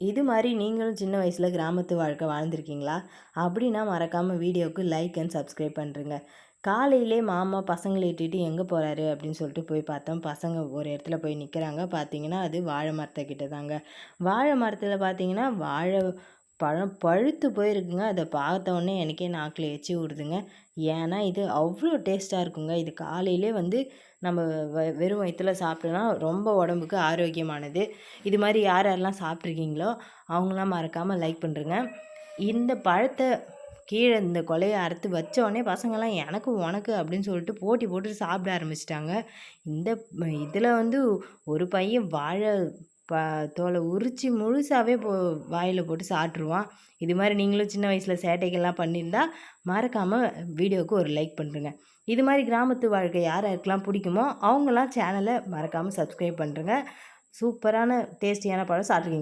இது மாதிரி நீங்களும் சின்ன வயசில் கிராமத்து வாழ்க்கை வாழ்ந்துருக்கீங்களா? அப்படின்னா மறக்காமல் வீடியோவுக்கு லைக் அண்ட் சப்ஸ்கிரைப் பண்ணுறேங்க. காலையிலே மாமா பசங்களை இட்டுட்டு எங்கே போகிறாரு அப்படின்னு சொல்லிட்டு போய் பார்த்தோம். பசங்க ஒரு இடத்துல போய் நிற்கிறாங்க. பார்த்தீங்கன்னா அது வாழை மரத்துக்கிட்ட தாங்க. வாழை மரத்தில் பார்த்தீங்கன்னா வாழை பழம் பழுத்து போயிருக்குங்க. அதை பார்த்த உடனே எனக்கே நாக்கில் எச்சி ஊறுதுங்க. ஏன்னா இது அவ்வளோ டேஸ்ட்டாக இருக்குங்க. இது காலையிலே வந்து நம்ம வெறும் வயித்துல சாப்பிட்டோன்னா ரொம்ப உடம்புக்கு ஆரோக்கியமானது. இது மாதிரி யார் யாரெல்லாம் சாப்பிட்ருக்கீங்களோ அவங்களாம் மறக்காமல் லைக் பண்ணுறேங்க. இந்த பழத்தை கீழே இந்த கொலையை அறுத்து வச்சோடனே பசங்கள்லாம் எனக்கு உனக்கு அப்படின்னு சொல்லிட்டு போட்டி போட்டு சாப்பிட ஆரம்பிச்சிட்டாங்க. இந்த இதில் வந்து ஒரு பையன் வாழை தோலை உரித்து முழுசாகவே வாயில் போட்டு சாப்பிட்ருவான். இது மாதிரி நீங்களும் சின்ன வயசில் சேட்டைகள்லாம் பண்ணியிருந்தா மறக்காமல் வீடியோவுக்கு ஒரு லைக் பண்ணுறேங்க. இது மாதிரி கிராமத்து வாழ்க்கை யார் யாருக்கெல்லாம் பிடிக்குமோ அவங்களாம் சேனலை மறக்காமல் சப்ஸ்கிரைப் பண்ணுறேங்க. சூப்பரான டேஸ்டியான பழம் சாப்பிட்ருக்கீங்க.